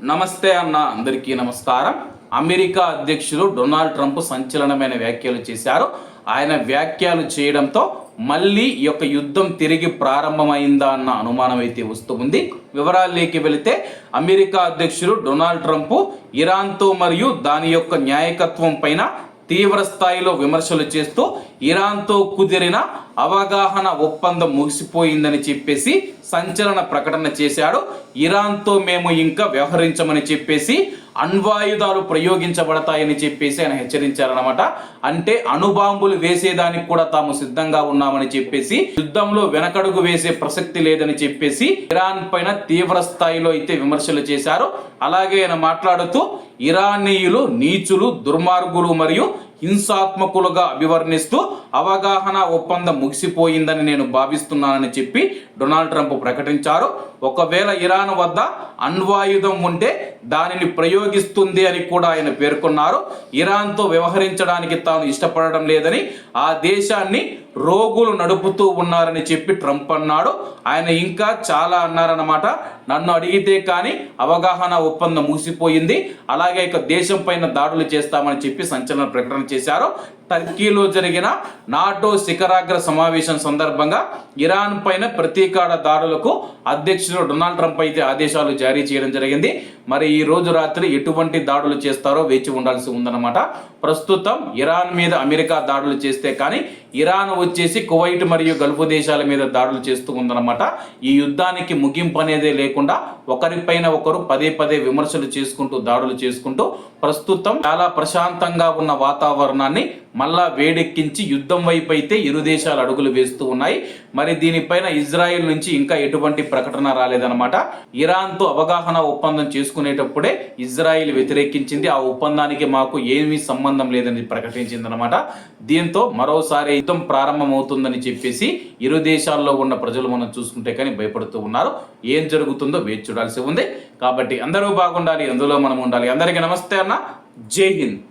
నమస్తే అన్న, అందరికీ నమస్కారం. అమెరికా అధ్యక్షులు డొనాల్డ్ ట్రంప్ సంచలనమైన వ్యాఖ్యలు చేశారు. ఆయన వ్యాఖ్యలు చేయడంతో మళ్ళీ ఈ యొక్క యుద్ధం తిరిగి ప్రారంభమైందా అన్న అనుమానం అయితే వస్తుంది. వివరాల్లోకి వెళితే అమెరికా అధ్యక్షులు డొనాల్డ్ ట్రంప్ ఇరాన్తో మరియు దాని యొక్క న్యాయకత్వం పైన తీవ్ర స్థాయిలో విమర్శలు చేస్తూ ఇరాన్తో కుదిరిన అవగాహన ఒప్పందం ముగిసిపోయిందని చెప్పేసి సంచలన ప్రకటన చేశాడు. ఇరాన్తో మేము ఇంకా వ్యవహరించమని చెప్పేసి అణ్వాయుధాలు ప్రయోగించబడతాయని చెప్పేసి ఆయన హెచ్చరించారనమాట. అంటే అణుబాంబులు వేసేదానికి కూడా తాము సిద్ధంగా ఉన్నామని చెప్పేసి, యుద్ధంలో వెనకడుగు వేసే ప్రసక్తి లేదని చెప్పేసి ఇరాన్ పైన తీవ్ర స్థాయిలో అయితే విమర్శలు చేశారు. అలాగే ఆయన మాట్లాడుతూ ఇరానీయులు నీచులు, దుర్మార్గులు మరియు హింసాత్మకులుగా అభివర్ణిస్తూ అవగాహన ఒప్పందం ముగిసిపోయిందని నేను భావిస్తున్నానని చెప్పి డొనాల్డ్ ట్రంప్ ప్రకటించారు. ఒకవేళ ఇరాన్ వద్ద అణ్వాయుధం ఉంటే దానిని ప్రయోగిస్తుంది అని కూడా ఆయన పేర్కొన్నారు. ఇరాన్తో వ్యవహరించడానికి తాను ఇష్టపడడం లేదని, ఆ దేశాన్ని రోగులు నడుపుతూ ఉన్నారని చెప్పి ట్రంప్ అన్నాడు. ఆయన ఇంకా చాలా అన్నారన్నమాట. నన్ను అడిగితే కానీ అవగాహన ఒప్పందం ముగిసిపోయింది, అలాగే ఇక దేశం పైన దాడులు చేస్తామని చెప్పి సంచలన ప్రకటన చేశారు. టర్కీలో జరిగిన నాటో శిఖరాగ్ర సమావేశం సందర్భంగా ఇరాన్ పైన ప్రతీకార దాడులకు అధ్యక్షుడు డొనాల్డ్ ట్రంప్ అయితే ఆదేశాలు జారీ చేయడం జరిగింది. మరి ఈ రోజు రాత్రి ఎటువంటి దాడులు చేస్తారో వేచి ఉండాల్సి ఉందన్నమాట. ప్రస్తుతం ఇరాన్ మీద అమెరికా దాడులు చేస్తే కానీ ఇరాన్ వచ్చేసి కువైట్ మరియు గల్ఫ్ దేశాల మీద దాడులు చేస్తూ ఉందన్నమాట. ఈ యుద్ధానికి ముగింపు అనేదే లేకుండా ఒకరిపైన ఒకరు పదే పదే విమర్శలు చేసుకుంటూ దాడులు చేసుకుంటూ ప్రస్తుతం చాలా ప్రశాంతంగా ఉన్న వాతావరణాన్ని మళ్ళా వేడెక్కించి యుద్ధం వైపు అయితే ఇరు దేశాలు అడుగులు వేస్తూ ఉన్నాయి. మరి దీనిపైన ఇజ్రాయెల్ నుంచి ఇంకా ఎటువంటి ప్రకటన రాలేదన్నమాట. ఇరాన్తో అవగాహన ఒప్పందం చేసుకునేటప్పుడే ఇజ్రాయెల్ వ్యతిరేకించింది. ఆ ఒప్పందానికి మాకు ఏమీ సంబంధం లేదని ప్రకటించిందనమాట. దీంతో మరోసారి యుద్ధం ప్రారంభమవుతుందని చెప్పేసి ఇరు దేశాల్లో ఉన్న ప్రజలు మనం చూసుకుంటే కానీ భయపడుతూ ఉన్నారు. ఏం జరుగుతుందో వేచి చూడాల్సి ఉంది. కాబట్టి అందరూ బాగుండాలి, అందులో మనం ఉండాలి. అందరికీ నమస్తే అన్న, జై హింద్.